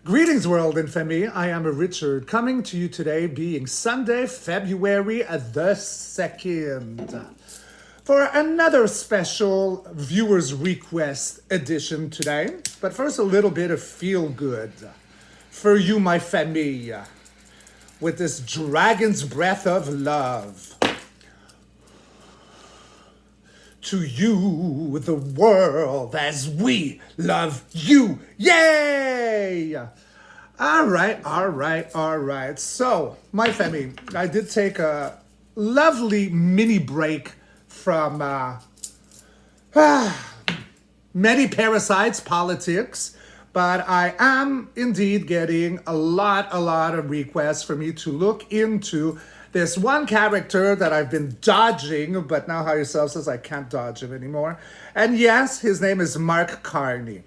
Greetings, world and family. I am Richard, coming to you today, being Sunday, February the 2nd, for another special viewers request edition today. But first, a little bit of feel good for you, my family, with this dragon's breath of love. To you, the world, as we love you. Yay! All right. So, my family, I did take a lovely mini break from many parasites, politics, but I am indeed getting a lot of requests for me to look into this one character that I've been dodging, but now Higher Self says I can't dodge him anymore. And yes, his name is Mark Carney.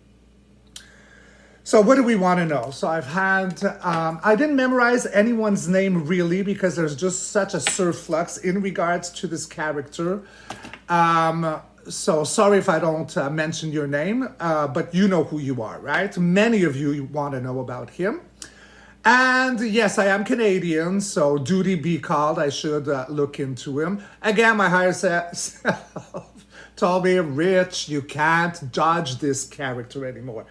So what do we want to know? So I've had, I didn't memorize anyone's name really because there's just such a surflux in regards to this character. So sorry if I don't mention your name, but you know who you are, right? Many of you want to know about him. And yes, I am Canadian, so duty be called. I should look into him. Again, my higher self told me, Rich, you can't dodge this character anymore.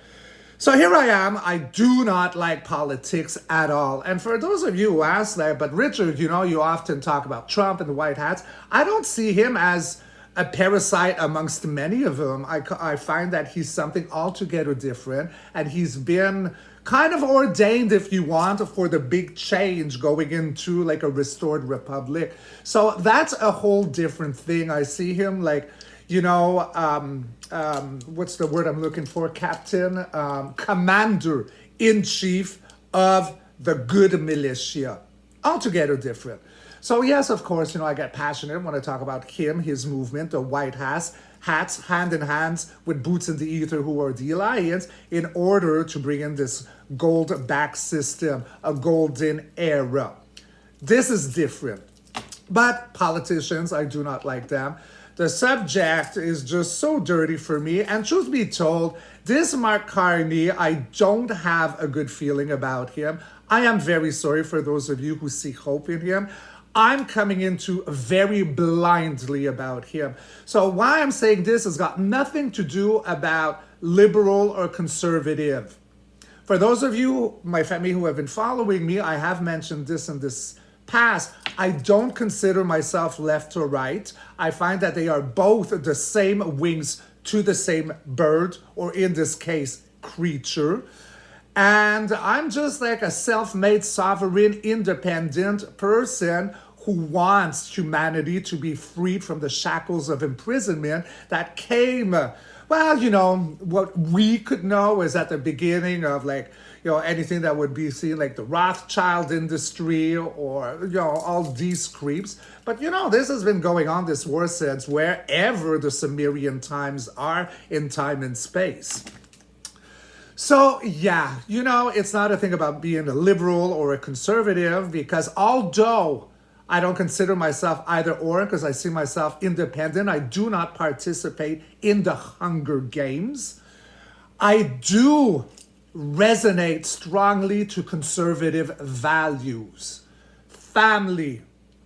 So here I am. I do not like politics at all. And for those of you who ask that, but Richard, you know, you often talk about Trump and the White Hats. I don't see him as a parasite amongst many of them. I find that he's something altogether different, and he's been kind of ordained, if you want, for the big change going into like a restored republic. So that's a whole different thing. I see him like, you know, what's the word I'm looking for? Captain, commander-in-chief of the good militia. Altogether different. So yes, of course, you know, I get passionate when I talk about him, his movement, the White Hats, hand in hands with Boots in the Ether, who are the Alliance, in order to bring in this gold back system, a golden era. This is different. But politicians, I do not like them. The subject is just so dirty for me. And truth be told, this Mark Carney, I don't have a good feeling about him. I am very sorry for those of you who see hope in him. I'm coming into very blindly about him. So why I'm saying this has got nothing to do about liberal or conservative. For those of you, my family who have been following me, I have mentioned this in this past. I don't consider myself left or right. I find that they are both the same wings to the same bird, or in this case, creature. And I'm just like a self-made, sovereign, independent person who wants humanity to be freed from the shackles of imprisonment that came, well, you know, what we could know is at the beginning of like, you know, anything that would be seen like the Rothschild industry or, you know, all these creeps. But, you know, this has been going on, this war since wherever the Sumerian times are in time and space. So, yeah, you know, it's not a thing about being a liberal or a conservative, because although I don't consider myself either or, because I see myself independent, I do not participate in the Hunger Games. I do resonate strongly to conservative values. Family,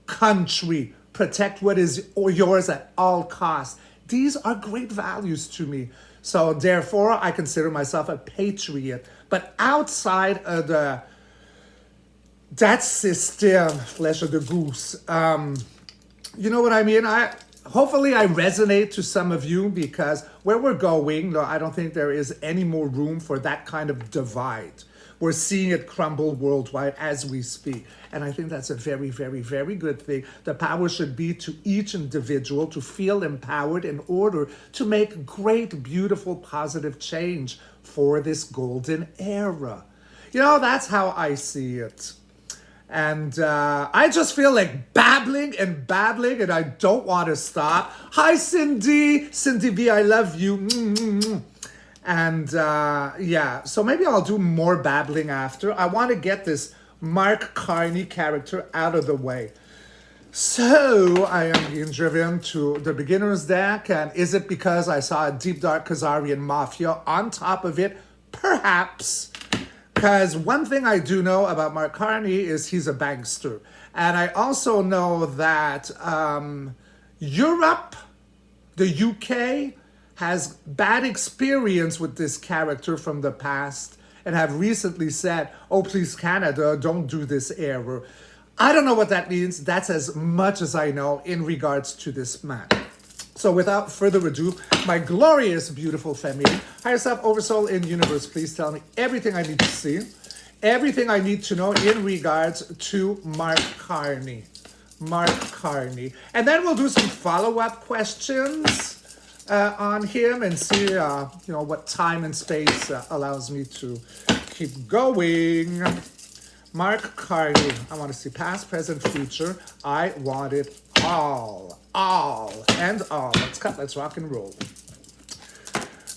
country, protect what is yours at all costs. These are great values to me. So therefore, I consider myself a patriot. But outside of that system, flesh of the goose, you know what I mean? Hopefully I resonate to some of you, because where we're going, no, I don't think there is any more room for that kind of divide. We're seeing it crumble worldwide as we speak. And I think that's a very, very, very good thing. The power should be to each individual to feel empowered in order to make great, beautiful, positive change for this golden era. You know, that's how I see it. And I just feel like babbling, and I don't want to stop. Hi, Cindy. Cindy B, I love you. And yeah, so maybe I'll do more babbling after. I want to get this Mark Carney character out of the way. So I am being driven to the beginner's deck, and is it because I saw a Deep Dark Khazarian Mafia on top of it? Perhaps. Because one thing I do know about Mark Carney is he's a bankster. And I also know that Europe, the UK, has bad experience with this character from the past and have recently said, oh, please, Canada, don't do this error. I don't know what that means. That's as much as I know in regards to this man. So without further ado, my glorious, beautiful family, higher self, oversoul in universe, please tell me everything I need to see, everything I need to know in regards to Mark Carney. Mark Carney. And then we'll do some follow-up questions on him and see, what time and space allows me to keep going. Mark Carney. I want to see past, present, future. I want it all, and all. Let's cut, let's rock and roll.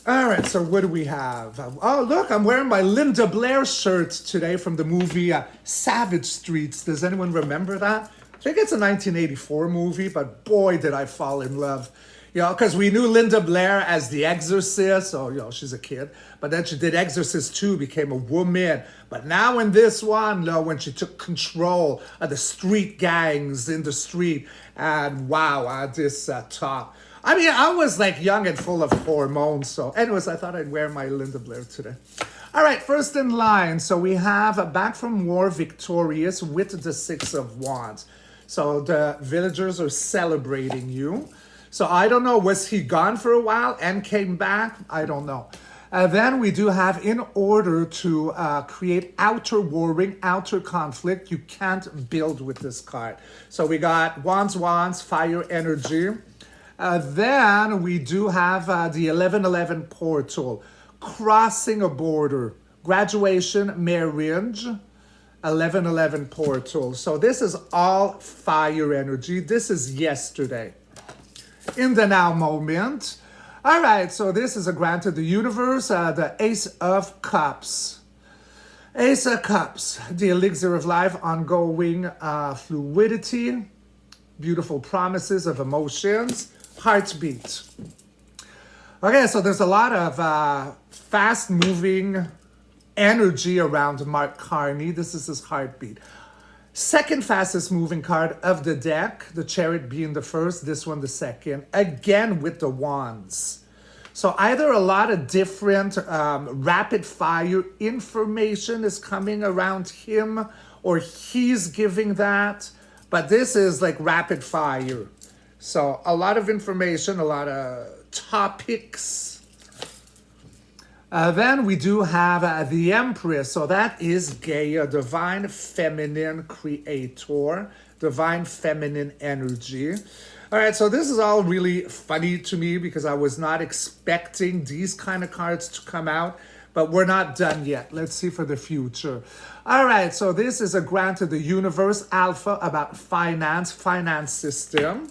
All right, so what do we have? Oh, look, I'm wearing my Linda Blair shirt today from the movie Savage Streets. Does anyone remember that? I think it's a 1984 movie, but boy, did I fall in love. Because we knew Linda Blair as the Exorcist, so, she's a kid. But then she did Exorcist 2, became a woman. But now in this one, when she took control of the street gangs in the street, and wow, this top. I mean, I was like young and full of hormones. So anyways, I thought I'd wear my Linda Blair today. All right, first in line. So we have back from war victorious with the Six of Wands. So the villagers are celebrating you. So I don't know, was he gone for a while and came back? I don't know. Then we do have, in order to create outer warring, outer conflict, you can't build with this card. So we got Wands, fire energy. Then we do have the 1111 portal, crossing a border, graduation, marriage, 1111 portal. So this is all fire energy. This is yesterday. In the now moment. All right, so this is a grant of the universe, the Ace of Cups. Ace of Cups, the elixir of life, ongoing fluidity, beautiful promises of emotions, heartbeat. Okay, so there's a lot of fast-moving energy around Mark Carney. This is his heartbeat. Second fastest moving card of the deck, the Chariot being the first, this one the second, again with the Wands. So either a lot of different rapid fire information is coming around him, or he's giving that, but this is like rapid fire. So a lot of information, a lot of topics. Then we do have the Empress. So that is Gaia, divine feminine creator, divine feminine energy. All right, so this is all really funny to me because I was not expecting these kind of cards to come out, but we're not done yet. Let's see for the future. All right, so this is a grant of the universe, Alpha, about finance system.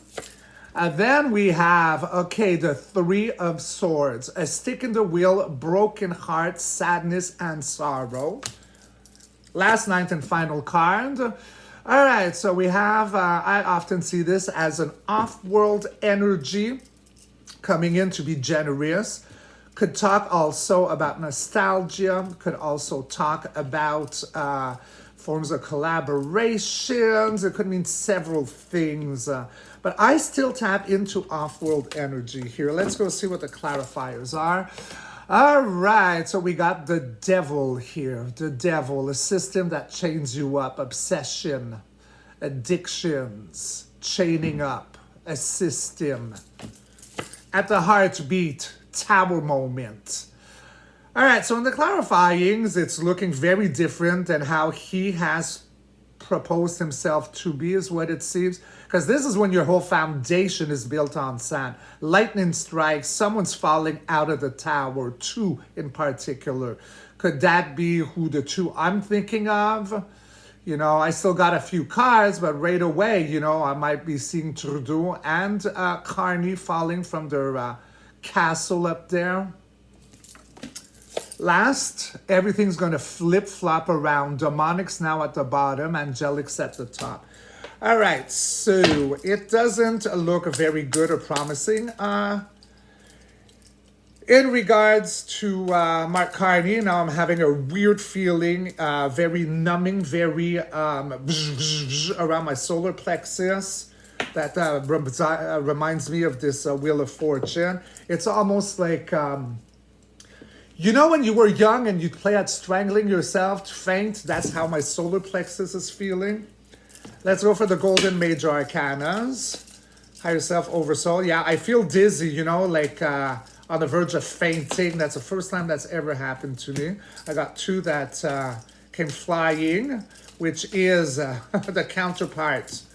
Then we have, the Three of Swords, a stick in the wheel, broken heart, sadness, and sorrow. Last, ninth, and final card. All right, so we have, I often see this as an off-world energy coming in to be generous. Could talk also about nostalgia, could also talk about forms of collaborations. It could mean several things. But I still tap into off-world energy here. Let's go see what the clarifiers are. All right, so we got the Devil here. The Devil, a system that chains you up. Obsession, addictions, chaining up, a system. At the heartbeat, Tower moment. All right, so in the clarifyings, it's looking very different than how he has proposed himself to be, is what it seems. Because this is when your whole foundation is built on sand. Lightning strikes, someone's falling out of the tower, two in particular. Could that be who the two I'm thinking of? I still got a few cards, but right away, I might be seeing Trudeau and Carney falling from their castle up there. Last, everything's going to flip-flop around. Demonics now at the bottom, angelics at the top. All right, so it doesn't look very good or promising. In regards to Mark Carney, now I'm having a weird feeling, very numbing, very around my solar plexus. That reminds me of this Wheel of Fortune. It's almost like, you know, when you were young and you'd play at strangling yourself to faint? That's how my solar plexus is feeling. Let's go for the Golden Major Arcanas. Higher Self, Oversoul. Yeah, I feel dizzy, you know, like on the verge of fainting. That's the first time that's ever happened to me. I got two that came flying, which is the counterparts.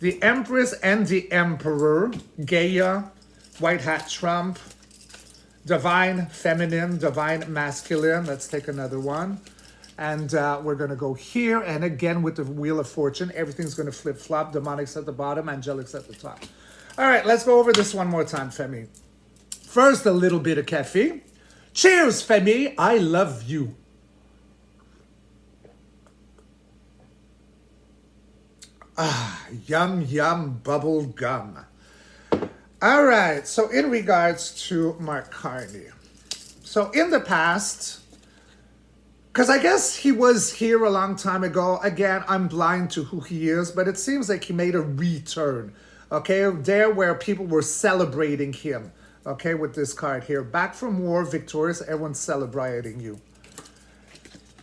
The Empress and the Emperor. Gaia, White Hat Trump. Divine Feminine, Divine Masculine. Let's take another one. And we're going to go here. And again, with the Wheel of Fortune, everything's going to flip-flop. Demonics at the bottom, angelics at the top. All right, let's go over this one more time, Femi. First, a little bit of coffee. Cheers, Femi. I love you. Ah, yum, yum, bubble gum. All right, so in regards to Mark Carney. So in the past, because I guess he was here a long time ago. Again, I'm blind to who he is, but it seems like he made a return. Okay, there where people were celebrating him. Okay, with this card here. Back from war, victorious, everyone's celebrating you.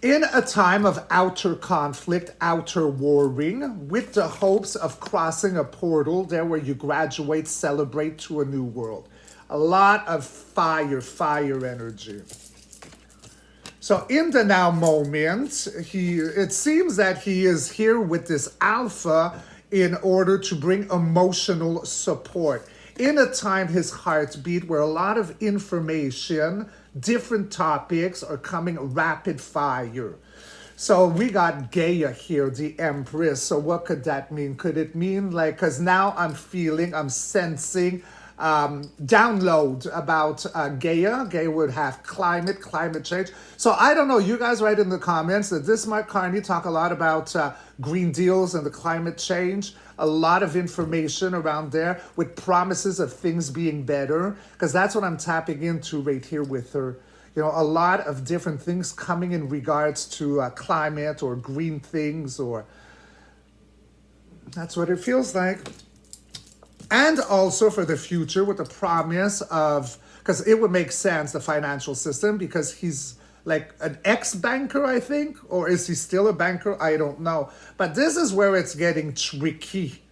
In a time of outer conflict, outer warring, with the hopes of crossing a portal, there where you graduate, celebrate to a new world. A lot of fire energy. So in the now moment, it seems that he is here with this alpha in order to bring emotional support. In a time, his heartbeat, where a lot of information, different topics are coming rapid fire. So we got Gaia here, the Empress. So what could that mean? Could it mean like, because now I'm sensing download about Gaia. Gaia would have climate change. So I don't know. You guys write in the comments that this Mark Carney talk a lot about green deals and the climate change. A lot of information around there with promises of things being better, because that's what I'm tapping into right here with her. You know, a lot of different things coming in regards to climate or green things, or that's what it feels like. And also for the future with the promise of, because it would make sense, the financial system, because he's like an ex-banker, I think, or is he still a banker? I don't know. But this is where it's getting tricky,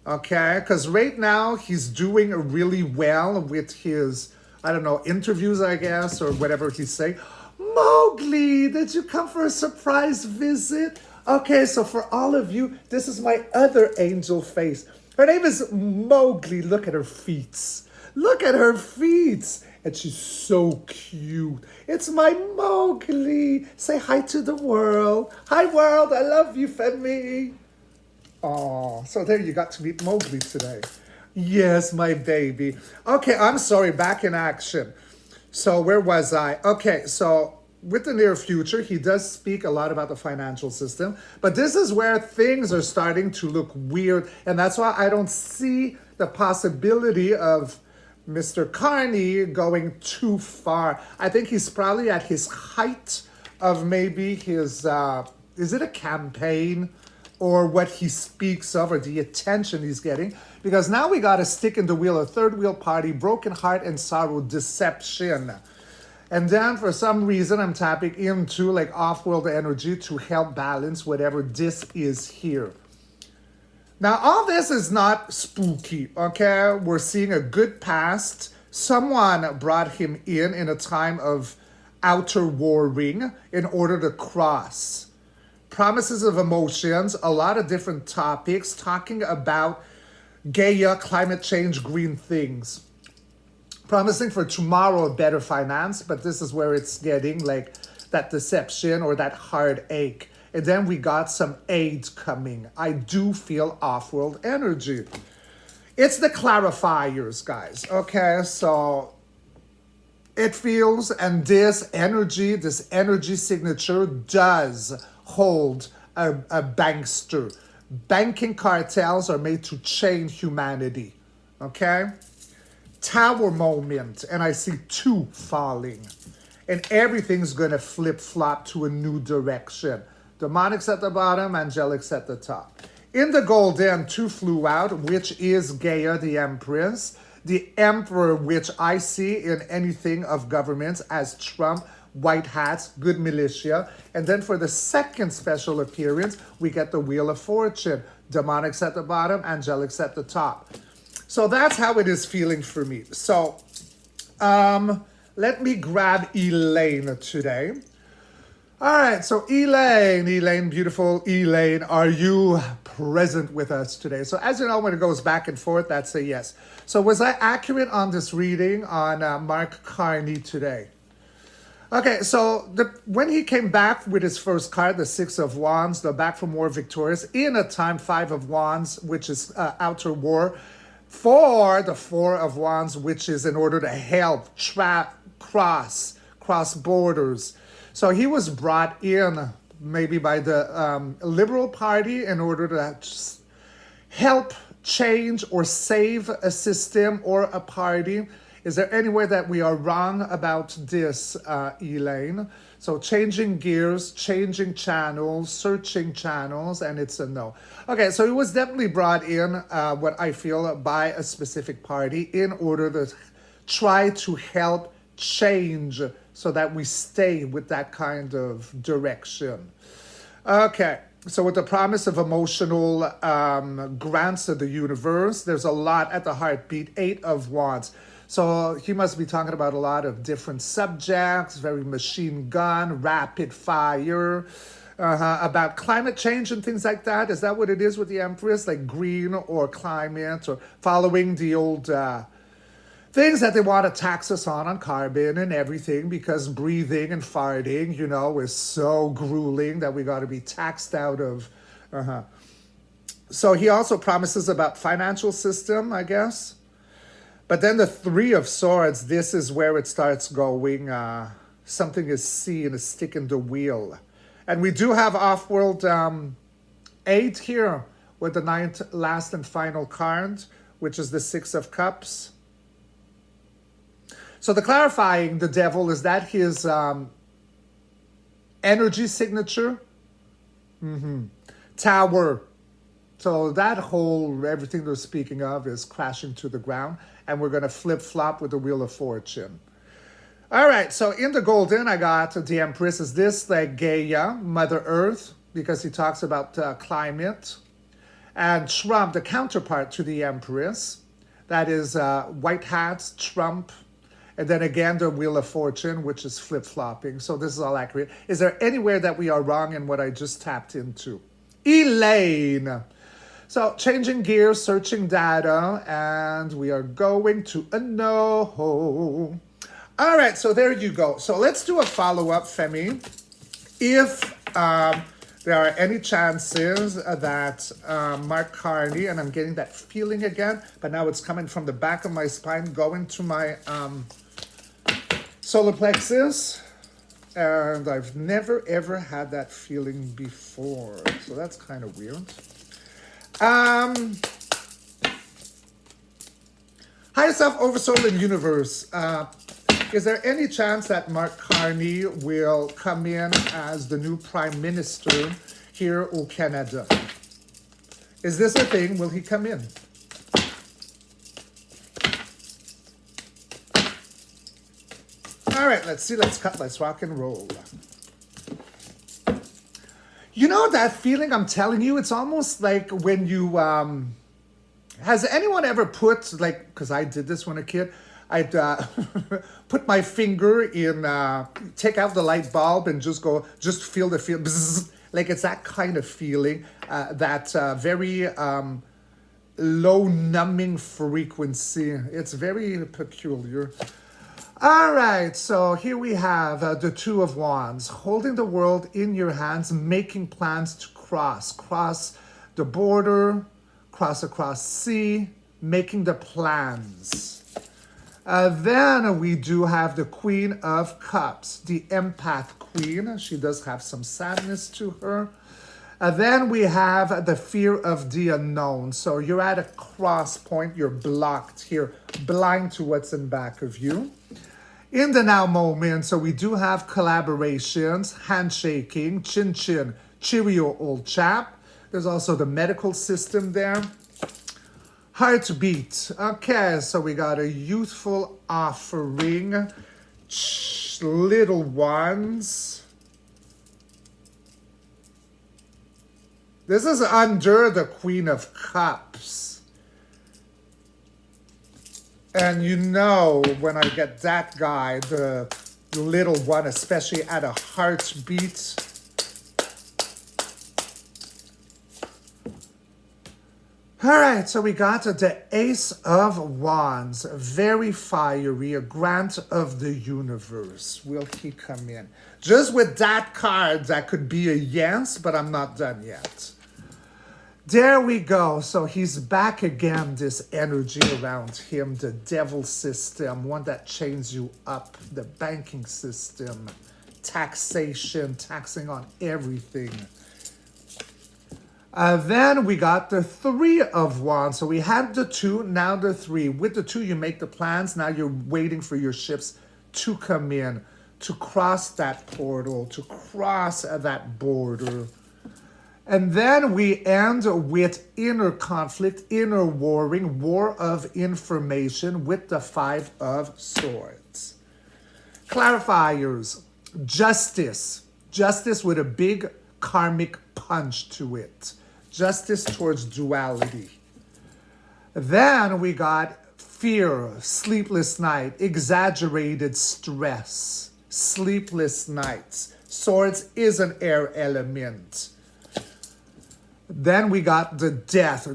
okay? Because right now he's doing really well with his, I don't know, interviews, I guess, or whatever he's saying. Mowgli, did you come for a surprise visit? Okay, so for all of you, this is my other angel face. Her name is Mowgli. Look at her feet. Look at her feet. And she's so cute. It's my Mowgli. Say hi to the world. Hi, world. I love you, Femi. Oh, so there you got to meet Mowgli today. Yes, my baby. Okay, I'm sorry. Back in action. So where was I? Okay, so with the near future, he does speak a lot about the financial system, but this is where things are starting to look weird, and that's why I don't see the possibility of Mr. Carney going too far. I think he's probably at his height of maybe his, is it a campaign, or what he speaks of, or the attention he's getting? Because now we got a stick in the wheel, a third wheel party, broken heart and sorrow, deception. And then for some reason, I'm tapping into like off-world energy to help balance whatever this is here. Now, all this is not spooky, okay? We're seeing a good past. Someone brought him in a time of outer warring in order to cross. Promises of emotions, a lot of different topics, talking about Gaia, climate change, green things. Promising for tomorrow a better finance, but this is where it's getting like that deception or that heartache. And then we got some aid coming. I do feel off-world energy. It's the clarifiers, guys. Okay, so it feels, and this energy signature does hold a bankster. Banking cartels are made to chain humanity. Okay? Tower moment, and I see two falling. And everything's going to flip-flop to a new direction. Demonics at the bottom, angelics at the top. In the golden, two flew out, which is Gaia, the Empress. The Emperor, which I see in anything of governments as Trump, white hats, good militia. And then for the second special appearance, we get the Wheel of Fortune. Demonics at the bottom, angelics at the top. So that's how it is feeling for me. So, let me grab Elaine today. All right, so Elaine, beautiful Elaine, are you present with us today? So as you know, when it goes back and forth, that's a yes. So was I accurate on this reading on Mark Carney today? Okay, so when he came back with his first card, the Six of Wands, the back for more victorious, in a time, Five of Wands, which is outer war, for the Four of Wands, which is in order to help cross borders. So he was brought in maybe by the Liberal Party in order to help change or save a system or a party. Is there anywhere that we are wrong about this, Elaine? So changing gears, changing channels, searching channels, and it's a no. Okay, so it was definitely brought in, what I feel, by a specific party in order to try to help change so that we stay with that kind of direction. Okay, so with the promise of emotional grants of the universe, there's a lot at the heartbeat, Eight of Wands. So he must be talking about a lot of different subjects, very machine gun, rapid fire, about climate change and things like that. Is that what it is with the Empress? Like green or climate or following the old things that they want to tax us on carbon and everything, because breathing and farting, you know, is so grueling that we got to be taxed out of. So he also promises about financial system, I guess. But then the Three of Swords, this is where it starts going. Something is seen, a stick in the wheel. And we do have off-world 8 here with the ninth last and final card, which is the Six of Cups. So the clarifying, the devil, is that his energy signature? Tower. So that whole, everything they're speaking of is crashing to the ground. And we're going to flip-flop with the Wheel of Fortune. All right, so in the golden, I got the Empress. Is this like Gaia, Mother Earth? Because he talks about climate. And Trump, the counterpart to the Empress. That is white hats, Trump. And then again, the Wheel of Fortune, which is flip-flopping. So this is all accurate. Is there anywhere that we are wrong in what I just tapped into? Elaine. So changing gears, searching data, and we are going to a no. All right, so there you go. So let's do a follow-up, Femi. If there are any chances that Mark Carney, and I'm getting that feeling again, but now it's coming from the back of my spine, going to my solar plexus. And I've never, ever had that feeling before. So that's kind of weird. Higher self, oversoul, and universe. Is there any chance that Mark Carney will come in as the new prime minister here in Canada? Is this a thing? Will he come in? All right, let's see. Let's cut. Let's rock and roll. You know that feeling I'm telling you? It's almost like when you, has anyone ever put, like, because I did this when a kid, I'd put my finger in, take out the light bulb and just feel the feel, bzzz, like it's that kind of feeling, that very low numbing frequency. It's very peculiar. All right, so here we have the Two of Wands, holding the world in your hands, making plans to cross the border, cross across sea, making the plans. Then we do have the Queen of Cups, the empath queen. She does have some sadness to her. Then we have the fear of the unknown. So you're at a cross point. You're blocked here blind to what's in back of you. In the now moment, so we do have collaborations, handshaking, chin chin, cheerio old chap. There's also the medical system there. Heartbeat. Okay, so we got a youthful offering, little ones. This is under the Queen of Cups. And you know, when I get that guy, the little one, especially at a heartbeat. All right, so we got the Ace of Wands, very fiery, a grant of the universe. Will he come in? Just with that card, that could be a yes, but I'm not done yet. There we go. So he's back again, this energy around him, the devil system, one that chains you up, the banking system, taxation, taxing on everything. Then we got the Three of Wands. So we had the 2, now the 3. With the 2, you make the plans. Now you're waiting for your ships to come in, to cross that portal, to cross that border. And then we end with inner conflict, inner warring, war of information with the 5 of Swords. Clarifiers, justice. Justice with a big karmic punch to it. Justice towards duality. Then we got fear, sleepless night, exaggerated stress, sleepless nights. Swords is an air element. Then we got the death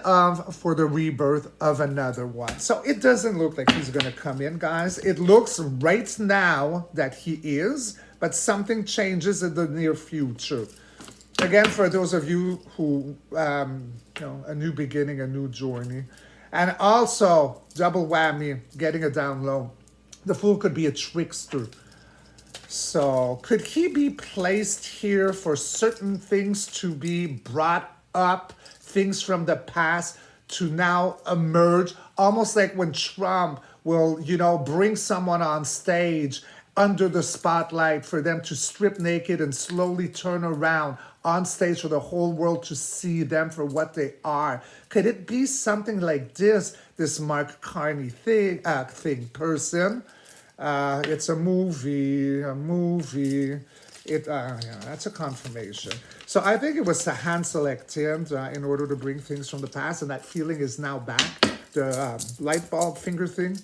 of for the rebirth of another one. So it doesn't look like he's going to come in, guys. It looks right now that he is, but something changes in the near future. Again, for those of you who, a new beginning, a new journey. And also, double whammy, getting a down low. The Fool could be a trickster. So, could he be placed here for certain things to be brought up, things from the past to now emerge? Almost like when Trump will, bring someone on stage under the spotlight for them to strip naked and slowly turn around on stage for the whole world to see them for what they are. Could it be something like this Mark Carney person? It's a movie. That's a confirmation. So I think it was a hand selected in order to bring things from the past, and that feeling is now back. The light bulb finger thing.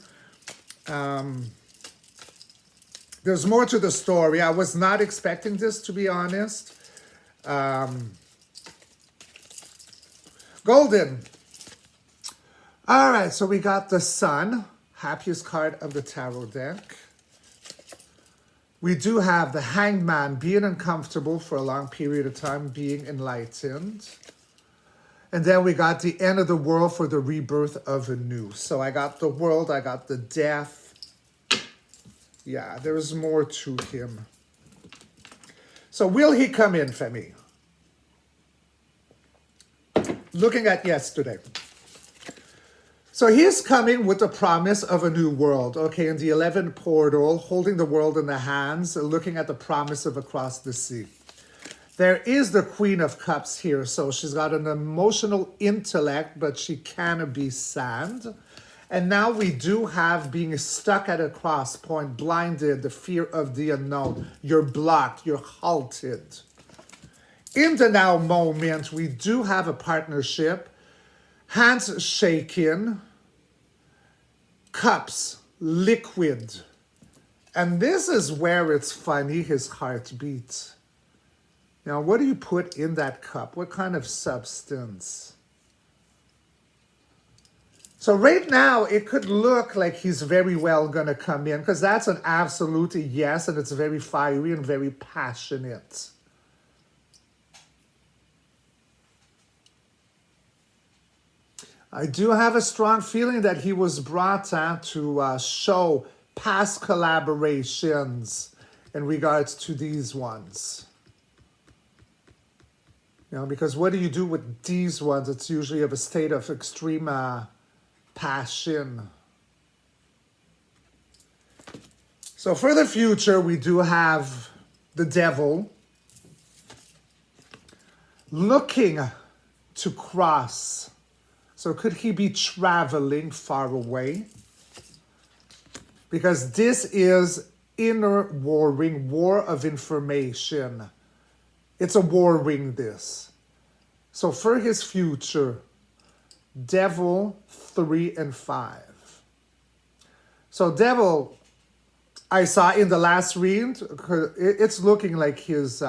There's more to the story. I was not expecting this, to be honest. Golden. All right, so we got the Sun, happiest card of the tarot deck. We do have the Hanged Man, being uncomfortable for a long period of time, being enlightened. And then we got the end of the world for the rebirth of a new. So I got the world, I got the death. Yeah, there's more to him. So will he come in, Femi? Looking at yesterday. So he's coming with the promise of a new world, okay, in the 11th portal, holding the world in the hands, looking at the promise of across the sea. There is the Queen of Cups here, so she's got an emotional intellect, but she can be sand. And now we do have being stuck at a cross point, blinded, the fear of the unknown. You're blocked, you're halted. In the now moment, we do have a partnership, hands shaking, cups, liquid. And this is where it's funny, his heart beats. Now, what do you put in that cup? What kind of substance? So right now, it could look like he's very well going to come in, because that's an absolute yes, and it's very fiery and very passionate. I do have a strong feeling that he was brought to show past collaborations in regards to these ones. Because what do you do with these ones? It's usually of a state of extreme passion. So for the future, we do have the devil looking to cross. So could he be traveling far away? Because this is inner warring, war of information. It's a war ring, this. So for his future, devil 3 and 5. So devil, I saw in the last read, it's looking like his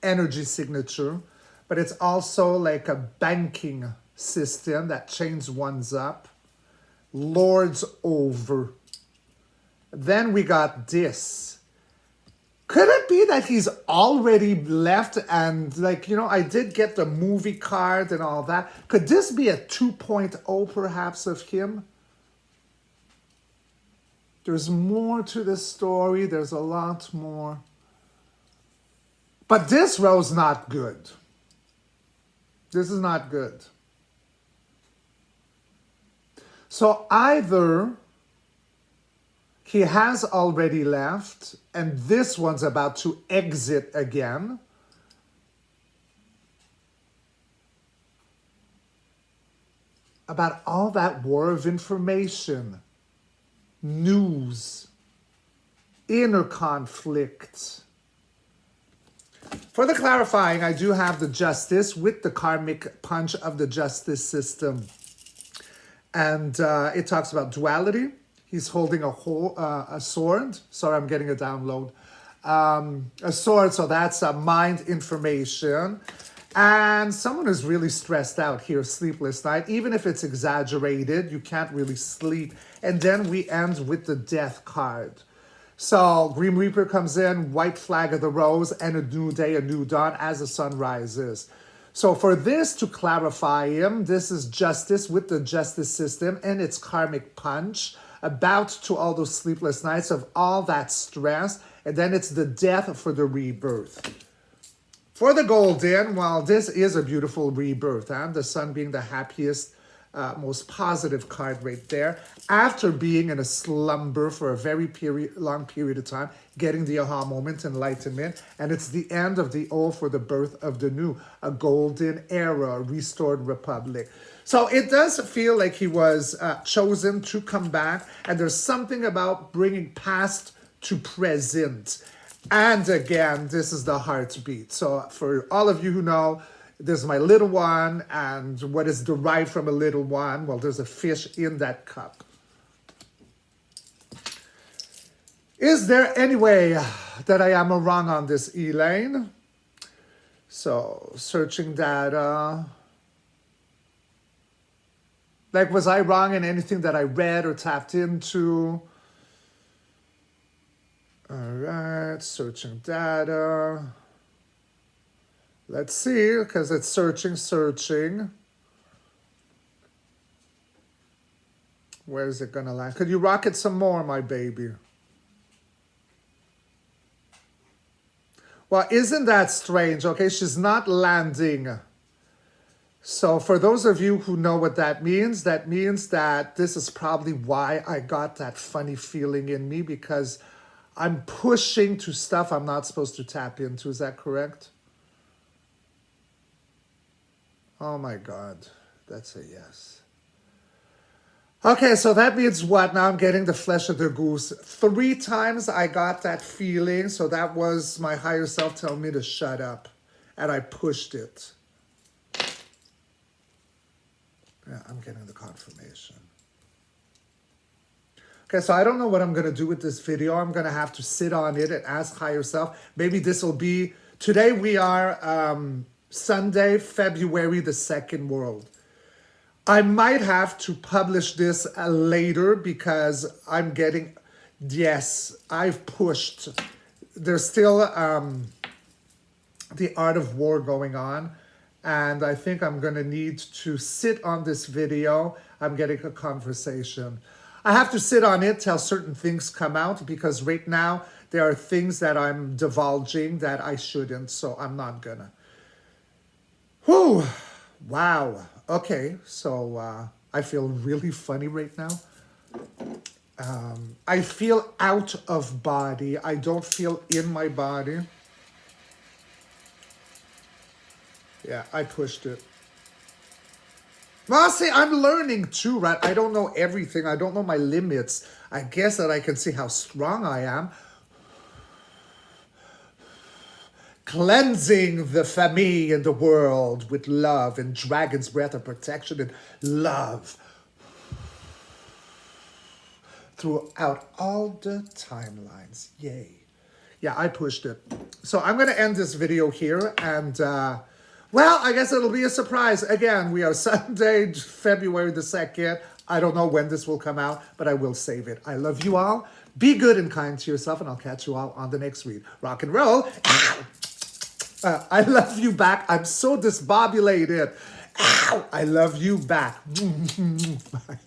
energy signature, but it's also like a banking system that chains ones up, lords over. Then we got this. Could it be that he's already left and like, I did get the movie card and all that. Could this be a 2.0 perhaps of him? There's more to this story. There's a lot more. But this row's not good. This is not good. So either he has already left and this one's about to exit again. About all that war of information, news, inner conflict. For the clarifying, I do have the justice with the karmic punch of the justice system. And it talks about duality. He's holding a sword. Sorry, I'm getting a download. A sword, so that's mind information. And someone is really stressed out here, sleepless night. Even if it's exaggerated, you can't really sleep. And then we end with the death card. So Grim Reaper comes in, white flag of the rose, and a new day, a new dawn as the sun rises. So for this to clarify him, this is justice with the justice system and its karmic punch, about to all those sleepless nights of all that stress, and then it's the death for the rebirth. For the golden, well, this is a beautiful rebirth, the sun being the happiest, most positive card right there, after being in a slumber for a very long period of time, getting the aha moment, enlightenment, and it's the end of the old for the birth of the new, a golden era, a restored republic. So it does feel like he was chosen to come back, and there's something about bringing past to present. And again, this is the heartbeat. So for all of you who know, there's my little one, and what is derived from a little one? Well, there's a fish in that cup. Is there any way that I am wrong on this, Elaine? So, searching data. Like, was I wrong in anything that I read or tapped into? All right, searching data. Let's see, because it's searching. Where is it going to land? Could you rock it some more, my baby? Well, isn't that strange? Okay, she's not landing. So for those of you who know what that means that this is probably why I got that funny feeling in me, because I'm pushing to stuff I'm not supposed to tap into. Is that correct? Oh my God, that's a yes. Okay, so that means what? Now I'm getting the flesh of the goose. 3 times I got that feeling, so that was my higher self telling me to shut up. And I pushed it. Yeah, I'm getting the confirmation. Okay, so I don't know what I'm going to do with this video. I'm going to have to sit on it and ask higher self. Maybe this will be... Today we are Sunday, February the 2nd world. I might have to publish this later because I'm getting... Yes, I've pushed. There's still the art of war going on. And I think I'm going to need to sit on this video. I'm getting a conversation. I have to sit on it till certain things come out, because right now there are things that I'm divulging that I shouldn't, so I'm not gonna. Whew, wow. Okay, so I feel really funny right now. I feel out of body. I don't feel in my body. Yeah, I pushed it. Well, see, I'm learning too, right? I don't know everything. I don't know my limits. I guess that I can see how strong I am. Cleansing the famille and the world with love and dragon's breath of protection and love throughout all the timelines. Yay. Yeah, I pushed it. So I'm going to end this video here and, well, I guess it'll be a surprise. Again, we are Sunday, February the 2nd. I don't know when this will come out, but I will save it. I love you all. Be good and kind to yourself, and I'll catch you all on the next read. Rock and roll. I love you back. I'm so disbobulated. Ow! I love you back. Bye.